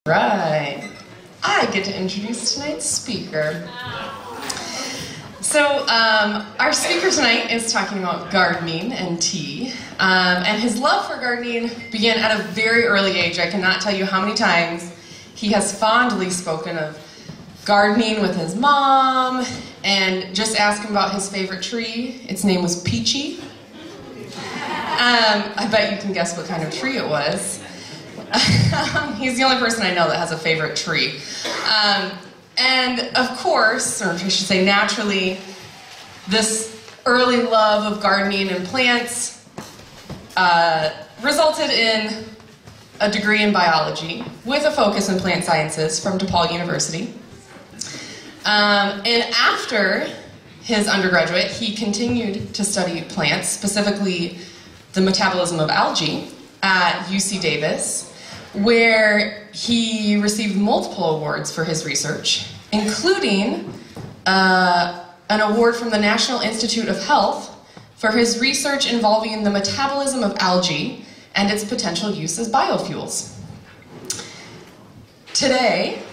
Right. I get to introduce tonight's speaker. So, our speaker tonight is talking about gardening and tea. And his love for gardening began at a very early age. I cannot tell you how many times he has fondly spoken of gardening with his mom, and just ask him about his favorite tree. Its name was Peachy. I bet you can guess what kind of tree it was. He's the only person I know that has a favorite tree. And of course, or I should say naturally, this early love of gardening and plants resulted in a degree in biology with a focus in plant sciences from DePaul University. And after his undergraduate, he continued to study plants, specifically the metabolism of algae at UC Davis, where he received multiple awards for his research, including an award from the National Institute of Health for his research involving the metabolism of algae and its potential use as biofuels. Today,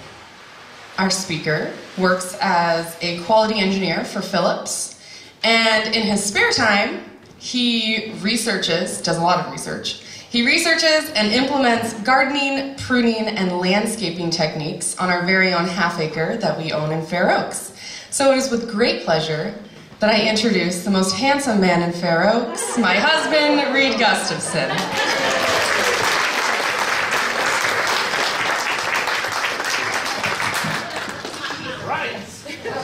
our speaker works as a quality engineer for Philips, and in his spare time, he does a lot of research. He researches and implements gardening, pruning, and landscaping techniques on our very own half-acre that we own in Fair Oaks. So it is with great pleasure that I introduce the most handsome man in Fair Oaks, my husband, Reid Gustafson.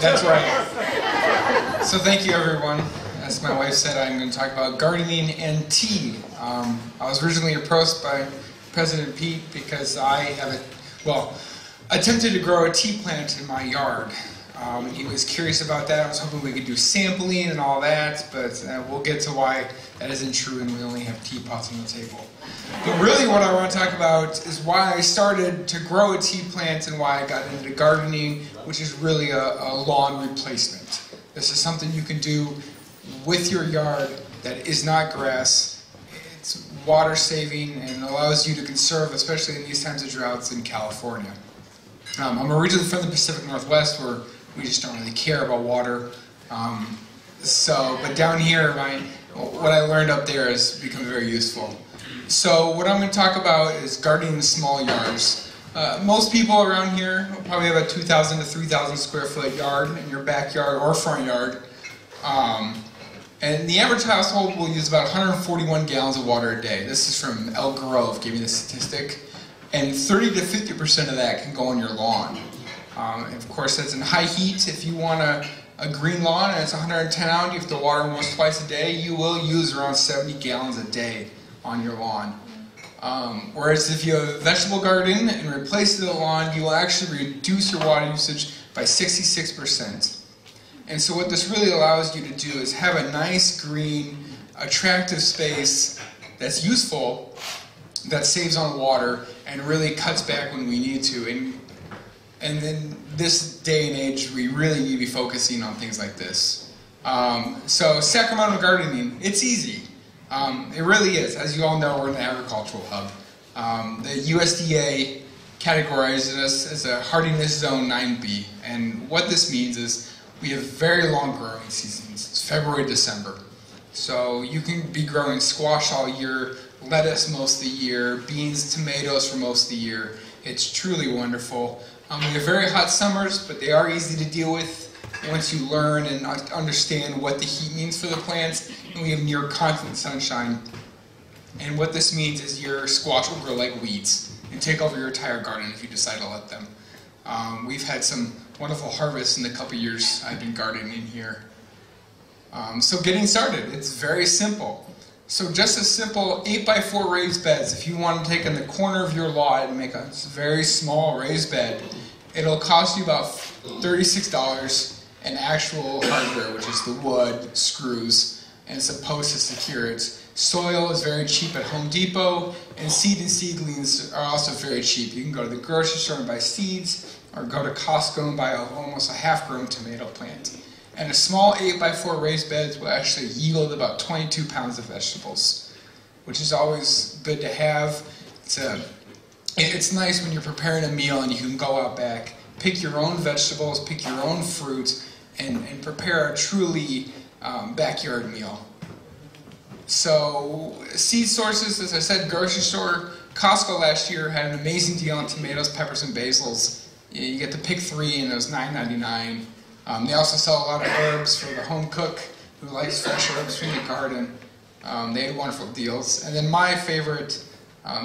That's right. So thank you, everyone. As my wife said, I'm going to talk about gardening and tea. I was originally approached by President Pete because I attempted to grow a tea plant in my yard. He was curious about that. I was hoping we could do sampling and all that, but we'll get to why that isn't true and we only have teapots on the table. But really what I want to talk about is why I started to grow a tea plant and why I got into gardening, which is really a lawn replacement. This is something you can do with your yard that is not grass. It's water saving and allows you to conserve, especially in these times of droughts in California. I'm originally from the Pacific Northwest, where we just don't really care about water. But down here, what I learned up there has become very useful. So what I'm going to talk about is gardening in small yards. Most people around here probably have a 2,000 to 3,000 square foot yard in your backyard or front yard. And the average household will use about 141 gallons of water a day. This is from Elk Grove, gave me the statistic. And 30 to 50% of that can go on your lawn. And of course, that's in high heat. If you want a green lawn and it's 110 out, you have to water almost twice a day, you will use around 70 gallons a day on your lawn. Whereas if you have a vegetable garden and replace the lawn, you will actually reduce your water usage by 66%. And so what this really allows you to do is have a nice, green, attractive space that's useful, that saves on water, and really cuts back when we need to. And in this day and age, we really need to be focusing on things like this. So Sacramento gardening, it's easy. It really is. As you all know, we're an agricultural hub. The USDA categorizes us as a hardiness zone 9B. And what this means is we have very long growing seasons. It's February, December. So you can be growing squash all year, lettuce most of the year, beans, tomatoes for most of the year. It's truly wonderful. We have very hot summers, but they are easy to deal with once you learn and understand what the heat means for the plants. And we have near constant sunshine. And what this means is your squash will grow like weeds and take over your entire garden if you decide to let them. We've had some wonderful harvests in the couple years I've been gardening here. So getting started, it's very simple. So just a simple 8x4 raised beds. If you want to take in the corner of your lot and make a very small raised bed, it'll cost you about $36 in actual hardware, which is the wood, screws, and supposed to secure it. Soil is very cheap at Home Depot, and seed and seedlings are also very cheap. You can go to the grocery store and buy seeds, or go to Costco and buy almost a half-grown tomato plant. And a small 8x4 raised beds will actually yield about 22 pounds of vegetables, which is always good to have. It's a it's nice when you're preparing a meal and you can go out back, pick your own vegetables, pick your own fruit, and prepare a truly backyard meal. So seed sources, as I said, grocery store. Costco last year had an amazing deal on tomatoes, peppers, and basils. You get to pick 3 and it was $9.99. They also sell a lot of herbs for the home cook who likes fresh herbs from the garden. They had wonderful deals. And then my favorite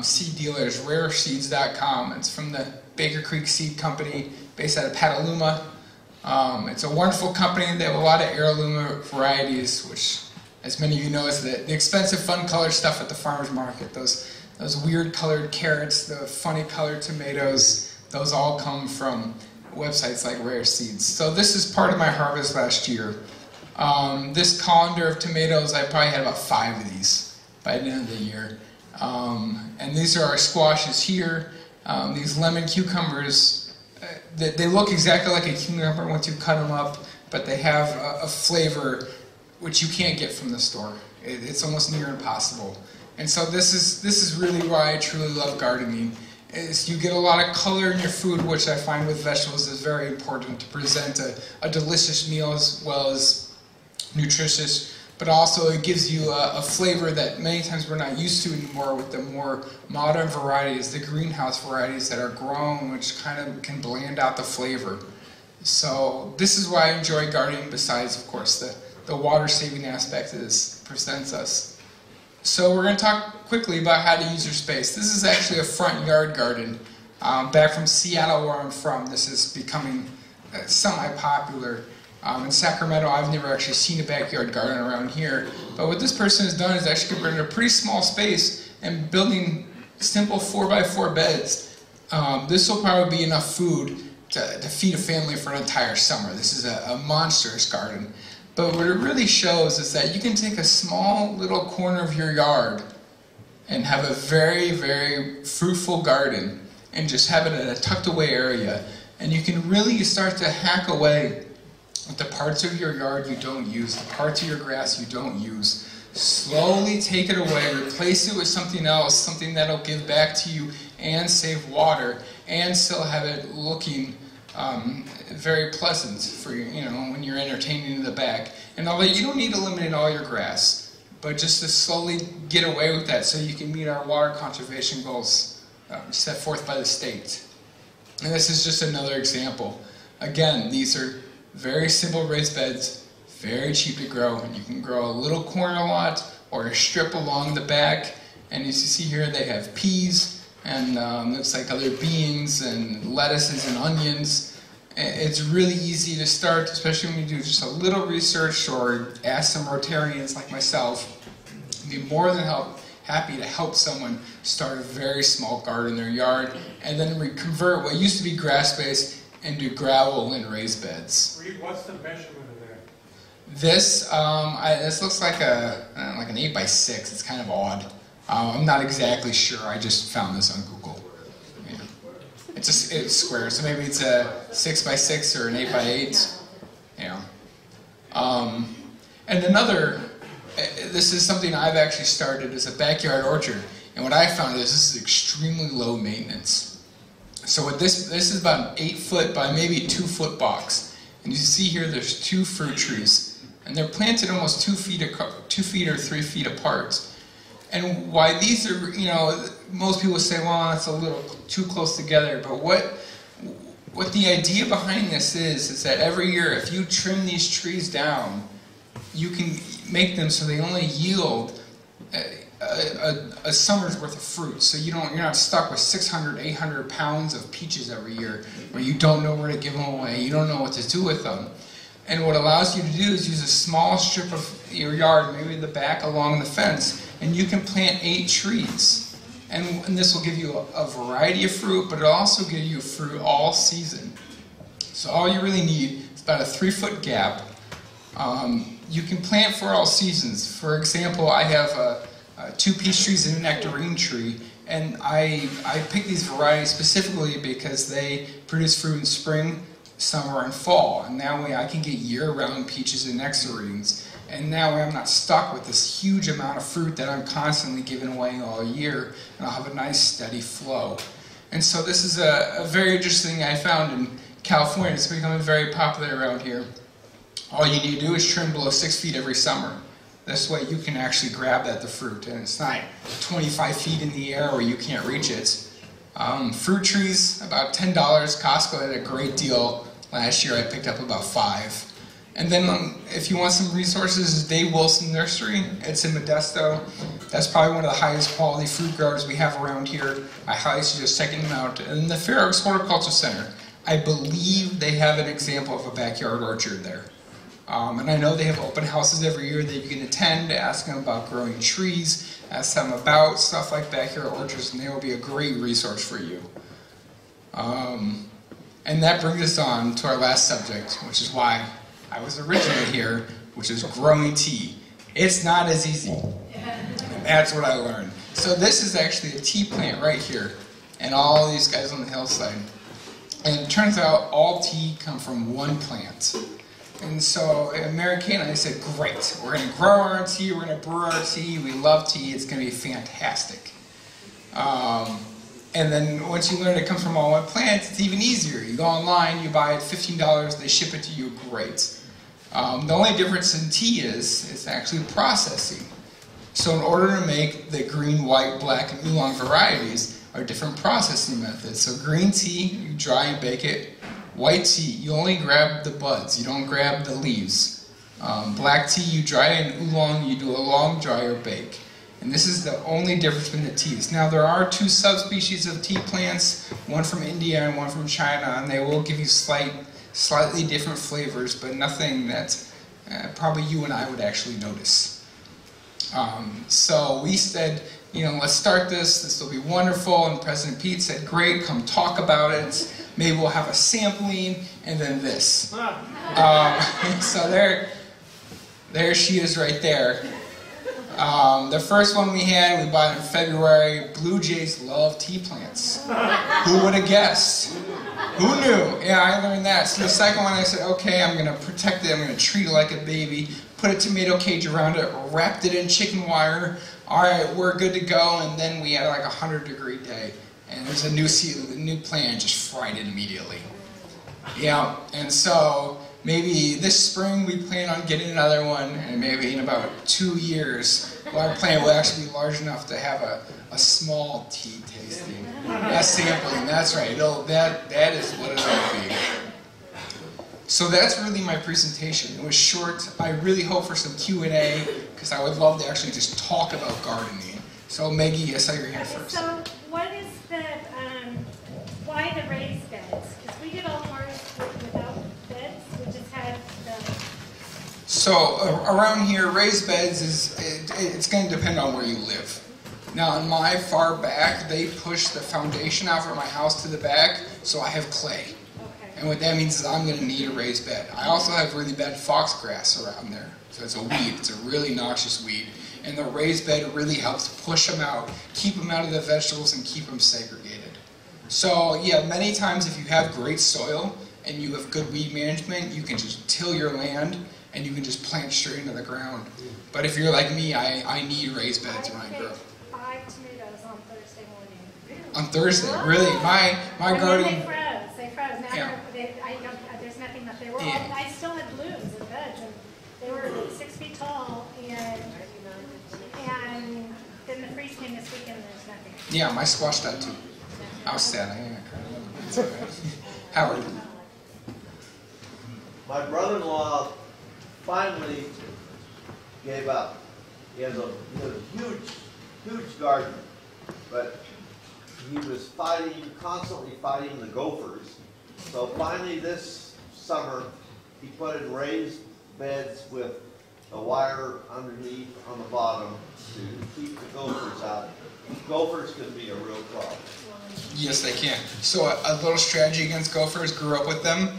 seed dealer is rareseeds.com. It's from the Baker Creek Seed Company based out of Petaluma. It's a wonderful company. They have a lot of heirloom varieties, which, as many of you know, is the expensive, fun colored stuff at the farmer's market. Those weird colored carrots, the funny colored tomatoes, those all come from websites like Rare Seeds. So this is part of my harvest last year. This colander of tomatoes, I probably had about 5 of these by the end of the year. And these are our squashes here. These lemon cucumbers, they look exactly like a cucumber once you cut them up, but they have a flavor which you can't get from the store. It's almost near impossible. And so this is really why I truly love gardening. Is you get a lot of color in your food, which I find with vegetables is very important to present a delicious meal as well as nutritious, but also it gives you a flavor that many times we're not used to anymore with the more modern varieties, the greenhouse varieties that are grown, which kind of can blend out the flavor. So this is why I enjoy gardening, besides, of course, the water-saving aspect this presents us. So we're going to talk quickly about how to use your space. This is actually a front yard garden. Back from Seattle, where I'm from, this is becoming semi-popular. In Sacramento, I've never actually seen a backyard garden around here. But what this person has done is actually converted a pretty small space and building simple 4x4 beds. This will probably be enough food to feed a family for an entire summer. This is a monstrous garden. But what it really shows is that you can take a small little corner of your yard and have a very, very fruitful garden and just have it in a tucked away area. And you can really start to hack away at the parts of your yard you don't use, the parts of your grass you don't use. Slowly take it away, replace it with something else, something that'll give back to you and save water and still have it looking very pleasant for you, when you're entertaining in the back. And although you don't need to eliminate all your grass, but just to slowly get away with that so you can meet our water conservation goals set forth by the state. And this is just another example. Again, these are very simple raised beds, very cheap to grow, and you can grow a little corner lot or a strip along the back. And as you see here, they have peas and looks like other beans and lettuces and onions. It's really easy to start, especially when you do just a little research or ask some Rotarians like myself. I'd be more than happy to help someone start a very small garden in their yard and then convert what used to be grass space into gravel and raised beds. Reid, what's the measurement of that? This looks like an 8x6. It's kind of odd. I'm not exactly sure. I just found this on Google. Yeah. It's square, so maybe it's a 6x6 or an 8x8. Yeah. And this is something I've actually started as a backyard orchard. And what I found is this is extremely low maintenance. So with this is about an 8-foot by maybe 2-foot box. And you see here there's 2 fruit trees. And they're planted almost 2 feet or 3 feet apart. And why these are, most people say, well, it's a little too close together. But what the idea behind this is that every year, if you trim these trees down, you can make them so they only yield a summer's worth of fruit. So you're not stuck with 600, 800 pounds of peaches every year where you don't know where to give them away, you don't know what to do with them. And what allows you to do is use a small strip of your yard, maybe the back along the fence, and you can plant 8 trees. And this will give you a variety of fruit, but it'll also give you fruit all season. So all you really need is about a 3-foot gap. You can plant for all seasons. For example, I have 2 peach trees and a nectarine tree, and I pick these varieties specifically because they produce fruit in spring, summer, and fall. And that way I can get year-round peaches and nectarines. And that way I'm not stuck with this huge amount of fruit that I'm constantly giving away all year, and I'll have a nice steady flow. And so this is a very interesting thing I found in California. It's becoming very popular around here. All you need to do is trim below 6 feet every summer. This way you can actually grab at the fruit, and it's not 25 feet in the air where you can't reach it. Fruit trees, about $10. Costco had a great deal. Last year I picked up about 5. And then if you want some resources, Dave Wilson Nursery. It's in Modesto. That's probably one of the highest quality fruit growers we have around here. I highly suggest checking them out. And the Fair Oaks Horticulture Center, I believe they have an example of a backyard orchard there. And I know they have open houses every year that you can attend, ask them about growing trees, ask them about stuff like backyard orchards, and they will be a great resource for you. And that brings us on to our last subject, which is why I was originally here, which is growing tea. It's not as easy. And that's what I learned. So this is actually a tea plant right here, and all these guys on the hillside. And it turns out all tea come from one plant. And so Mary Kay and I said, great, we're going to grow our own tea, we're going to brew our tea, we love tea, it's going to be fantastic. And then once you learn it comes from all one plant, it's even easier. You go online, you buy it $15, they ship it to you, great. The only difference in tea is it's actually processing. So in order to make the green, white, black, and oolong varieties are different processing methods. So green tea, you dry and bake it. White tea, you only grab the buds, you don't grab the leaves. Black tea, you dry it, and oolong, you do a long dry or bake. And this is the only difference between the teas. Now there are 2 subspecies of tea plants, one from India and one from China, and they will give you slightly different flavors, but nothing that probably you and I would actually notice. So we said, let's start this. This will be wonderful. And President Pete said, great, come talk about it. Maybe we'll have a sampling, and then this. So there she is right there. The first one we had, we bought in February. Blue jays love tea plants. Who would have guessed? Who knew? Yeah, I learned that. So the second one I said, okay, I'm going to protect it. I'm going to treat it like a baby. Put a tomato cage around it, wrapped it in chicken wire. All right, we're good to go. And then we had like a 100-degree day. And there's a new plant, just fried it immediately. Yeah, and so maybe this spring we plan on getting another one, and maybe in about 2 years, our plant will actually be large enough to have a small tea tasting. That's sampling, that's right. That is what it'll be. So that's really my presentation. It was short. I really hope for some Q&A, because I would love to actually just talk about gardening. So Maggie, I saw your hand first. So what is the, why the raised beds? Because we did all ours without beds. We just had the... So around here, raised beds it's going to depend on where you live. Now in my far back, they push the foundation out from my house to the back, so I have clay. Okay. And what that means is I'm going to need a raised bed. I also have really bad foxgrass around there. So it's a weed. It's a really noxious weed. And the raised bed really helps push them out, keep them out of the vegetables, and keep them segregated. So yeah, many times if you have great soil and you have good weed management, you can just till your land and you can just plant straight into the ground. But if you're like me, I need raised beds when I grow. 5 tomatoes on Thursday morning. On Thursday, really? My garden. They froze. They froze. Now Yeah. there's nothing left. They were Yeah. all, I still had blooms and veg, and they were 6 feet tall, and then the freeze came this weekend and there's nothing. Yeah, my squash died too. I was sad. I cried. Howard. My brother-in-law finally gave up. He has a huge garden, but he was constantly fighting the gophers. So finally this summer, he put in raised beds with a wire underneath on the bottom to keep the gophers out. Gophers can be a real problem. Yes, they can. So a little strategy against gophers, grew up with them,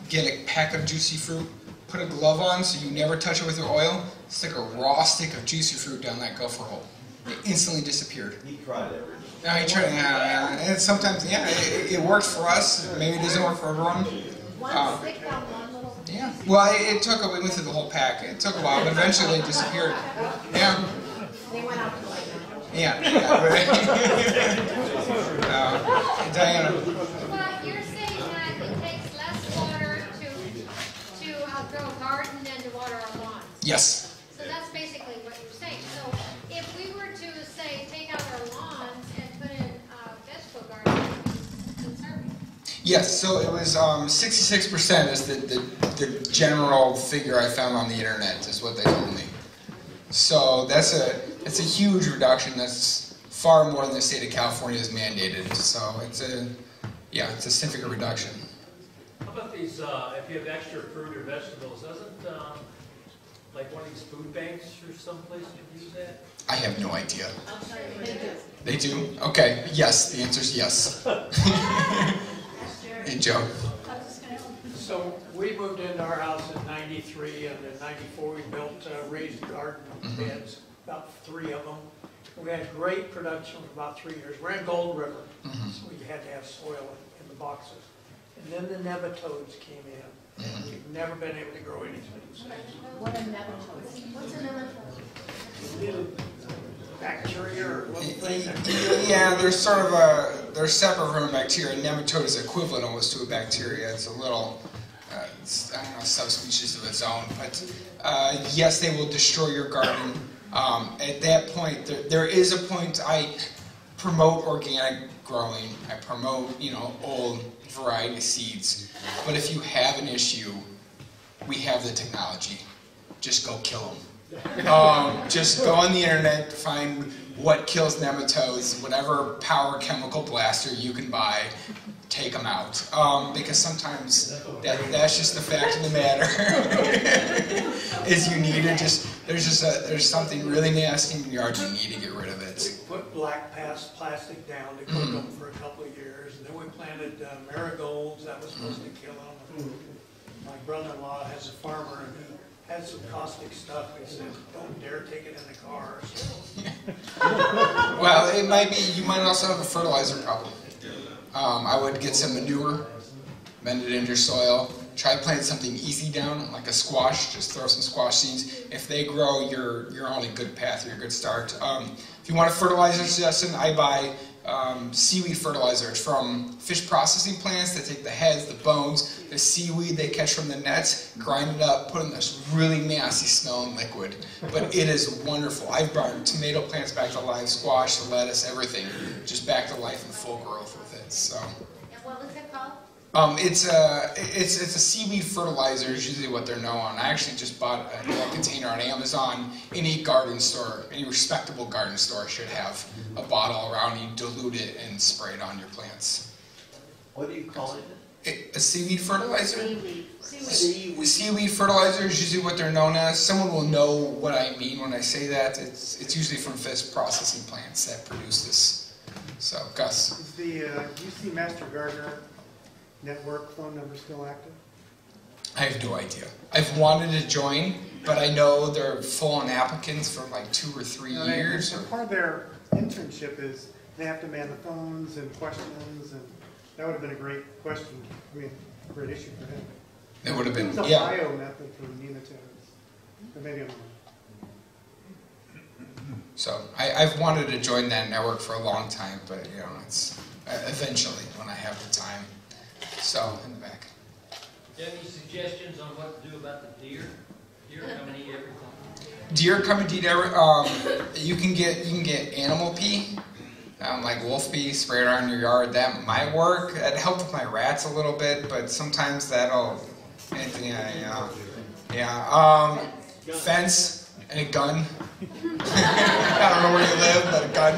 get a pack of juicy fruit, put a glove on so you never touch it with your oil, stick a raw stick of juicy fruit down that gopher hole. It instantly disappeared. He tried everything. No, he tried, and sometimes, yeah, it works for us. Maybe it doesn't work for everyone. One stick down one little... Yeah. Well, we went through the whole pack. It took a while, but eventually they disappeared. Yeah. They went out to like Yeah. Diana. Well, you're saying that it takes less water to grow a garden than to water our lawns. Yes. So that's basically what you're saying. So if we were to say take out our lawns and put in vegetable gardens, conserving. Yes, so it was 66% is the general figure I found on the internet is what they told me. So it's a huge reduction. That's far more than the state of California has mandated. So it's a significant reduction. How about these, if you have extra fruit or vegetables, doesn't like one of these food banks or someplace you use that? I have no idea. They do? Okay, yes, the answer is yes. Hey, Joe. So we moved into our house in '93, and in '94 we built raised garden beds, about 3 of them. We had great production for about 3 years. We're in Gold River, so we had to have soil in the boxes. And then the nematodes came in, and we've never been able to grow anything since. What a nematode. What's a nematode? Little bacteria or little thing. Yeah, they're separate from a bacteria. A nematode is equivalent almost to a bacteria. It's a little, subspecies of its own. But yes, they will destroy your garden. At that point, there is a point. I promote organic growing. I promote, old variety seeds. But if you have an issue, we have the technology. Just go kill them. Just go on the internet, find what kills nematodes, whatever power chemical blaster you can buy, take them out. Because sometimes that's just the fact of the matter. Is you need it. There's something really nasty in your yard. You need to get rid of it. We put black plastic down to cook them for a couple of years, and then we planted marigolds. That was supposed to kill them. My brother-in-law has a farmer, and he had some caustic stuff. He said, "Don't dare take it in the car." So. Well, it might be. You might also have a fertilizer problem. I would get some manure, bend it into your soil. Try planting something easy down, like a squash. Just throw some squash seeds. If they grow, you're on a good path. You're a good start. If you want a fertilizer suggestion, I buy seaweed fertilizer. It's from fish processing plants. They take the heads, the bones, the seaweed they catch from the nets, grind it up, put in this really nasty smelling liquid. But it is wonderful. I've brought tomato plants back to life, squash, the lettuce, everything, just back to life and full growth with it. So. And what was it called? It's a seaweed fertilizer is usually what they're known on. I actually just bought a container on Amazon. Any garden store, any respectable garden store should have a bottle around. You dilute it and spray it on your plants. What do you call it? A seaweed fertilizer? Seaweed. Seaweed fertilizer is usually what they're known as. Someone will know what I mean when I say that. It's usually from fish processing plants that produce this. So, Gus. Is the UC Master Gardener network phone number still active? I have no idea. I've wanted to join, but I know they're full on applicants for like 2 or 3 years. And part of their internship is they have to man the phones and questions, and that would have been a great question. I mean, a great issue for him. It would have been, It's a yeah. bio method for nematodes. But maybe I'm wrong. So I've wanted to join that network for a long time, but it's eventually when I have the time. So in the back. Do you have any suggestions on what to do about the deer? Deer come and eat everything. Deer come and eat everything. You can get animal pee, like wolf pee, spray it around your yard. That might work. It helped with my rats a little bit, but sometimes that'll. Fence and a gun. I don't know where you live, but a gun.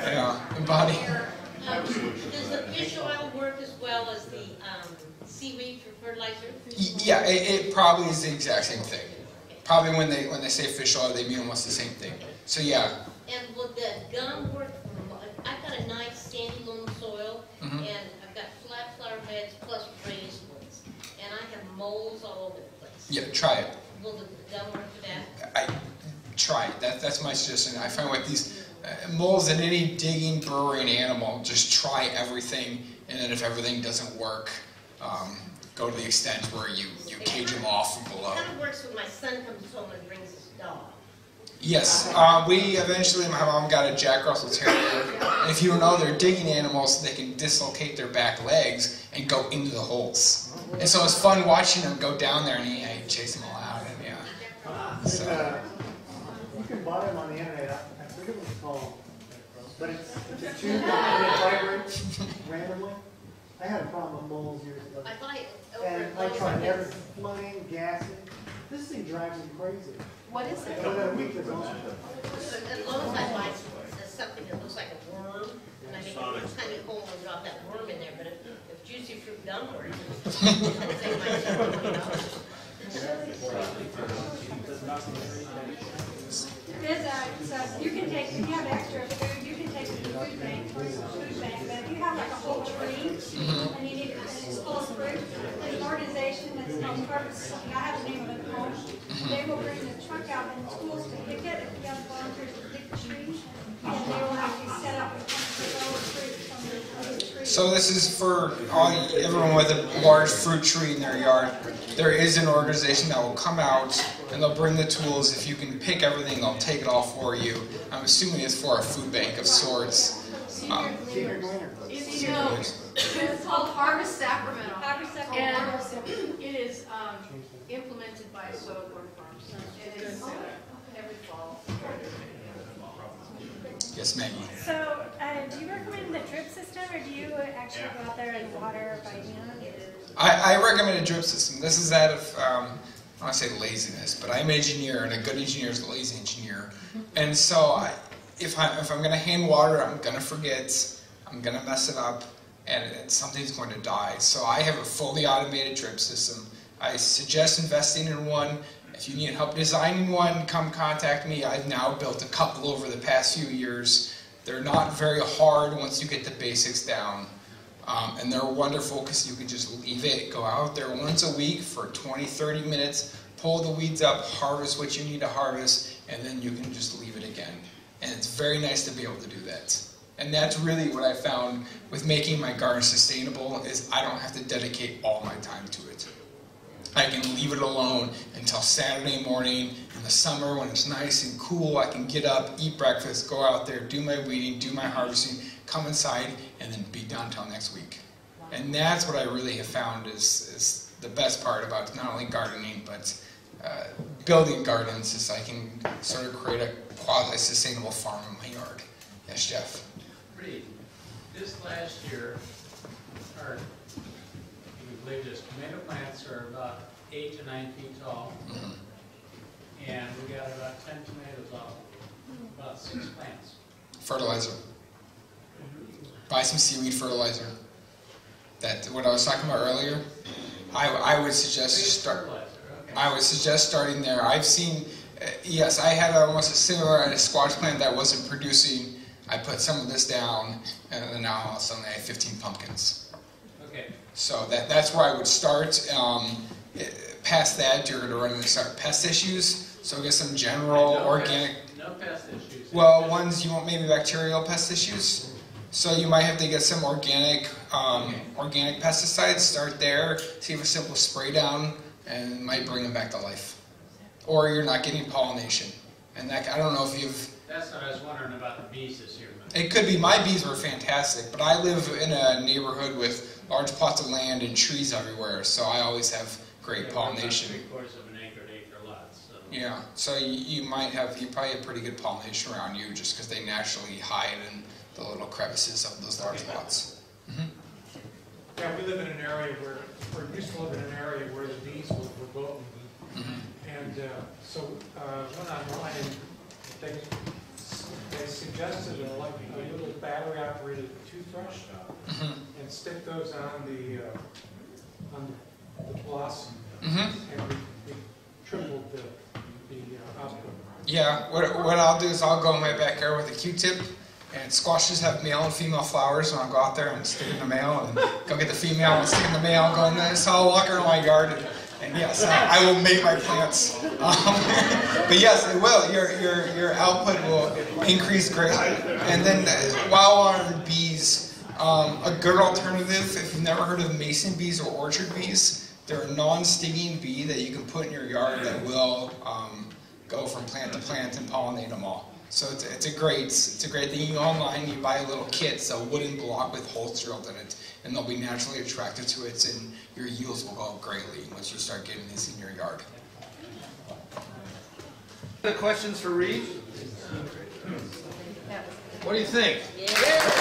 Yeah, a body. Does the fish oil work as well as the seaweed for fertilizer? Yeah, it probably is the exact same thing. Probably when they say fish oil, they mean almost the same thing. So yeah. And would the gum work? I've got a nice sandy loam soil, and I've got flat flower beds plus raised ones, and I have moles all over the place. Yeah, try it. Will the gum work for that? Try it. That's my suggestion. I find with these moles in any digging, burrowing animal, just try everything, and then if everything doesn't work, go to the extent where you cage them off from below. It kind of works when my son comes home and brings his dog. Yes, we eventually, my mom got a Jack Russell Terrier, and if you don't know, they're digging animals so they can dislocate their back legs and go into the holes. And so it's fun watching them go down there and he chase them all out, and yeah. So. You can buy them on the internet, I forget what it's called, but it's a tube that vibrates randomly. I had a problem with moles years ago. I thought And I tried everything, flooding, gassing. This thing drives me crazy. What is it? Within a week, it's awesome. as long as I buy something that looks like a worm, and I make a little tiny hole and drop that worm in there, but if juicy fruit gum works, I'd say $20. So you can take, if you have extra food, you can take it to the food bank, or the food bank, but if you have like a whole tree, and you need, and it's full of fruit, there's an organization that's called Harvest, I have the name of it home. They will bring the truck out in schools to pick it, if you have volunteers to pick the tree, and they will actually set up and take all the fruit from the other trees. So this is for everyone with a large fruit tree in their yard. There is an organization that will come out and they'll bring the tools. If you can pick everything, they'll take it all for you. I'm assuming it's for a food bank of sorts. It's called Harvest Sacramento. Harvest And Sacramento. it is implemented by Soilborn Farms. It is every fall. Yes, Maggie. So, do you recommend the drip system, or do you actually go out there and water by hand? I recommend a drip system. This is out of, I don't want to say laziness, but I'm an engineer, and a good engineer is a lazy engineer. And so if I'm going to hand water, I'm going to forget, I'm going to mess it up, and something's going to die. So I have a fully automated drip system. I suggest investing in one. If you need help designing one, come contact me. I've now built a couple over the past few years. They're not very hard once you get the basics down. And they're wonderful because you can just leave it, go out there once a week for 20, 30 minutes, pull the weeds up, harvest what you need to harvest, and then you can just leave it again. And it's very nice to be able to do that. And that's really what I found with making my garden sustainable is I don't have to dedicate all my time to it. I can leave it alone until Saturday morning in the summer when it's nice and cool. I can get up, eat breakfast, go out there, do my weeding, do my harvesting, come inside, and then be done until next week. And that's what I really have found is the best part about not only gardening, but building gardens is I can sort of create a quasi-sustainable farm in my yard. Yes, Jeff? Reid, this last year, we believe this tomato plants are about 8 to 9 feet tall, and we got about 10 tomatoes off, about 6 plants. Fertilizer. Buy some seaweed fertilizer. That what I was talking about earlier. I would suggest I would suggest starting there. I've seen, yes, I had almost a similar squash plant that wasn't producing. I put some of this down, and then now all of a sudden I have 15 pumpkins. Okay. So that's where I would start. Past that, you're going to run into pest issues. So get some general organic. No pest issues. Well, ones you want maybe bacterial pest issues. So you might have to get some organic pesticides. Start there. See if a simple spray down and it might bring them back to life. Or you're not getting pollination. And that I don't know if you've. That's what I was wondering about the bees this year. It could be. My bees were fantastic, but I live in a neighborhood with large plots of land and trees everywhere, so I always have great pollination. 3/4 of an acre to acre lots. So. Yeah, so you probably have pretty good pollination around you just because they naturally hide in the little crevices of those large plots. Yeah, we live in an area where used to live in an area where the bees were verboten. And so went online and they suggested a little battery-operated toothbrush and stick those on the blossom, and we tripled the output. Yeah, what I'll do is I'll go in my backyard with a Q-tip, and squashes have male and female flowers, and I'll go out there and stick in the male, and go get the female and stick in the male, and go in there. So I'll walk around my yard, and yes, I will make my plants. But yes, it will. Your output will increase greatly. And then while on bees, a good alternative, if you've never heard of mason bees or orchard bees, they're a non-stinging bee that you can put in your yard that will go from plant to plant and pollinate them all. So it's a great thing. You go online, you buy a little kit, it's a wooden block with holes drilled in it, and they'll be naturally attracted to it, and your yields will go up greatly once you start getting this in your yard. Other questions for Reid? What do you think? Yeah.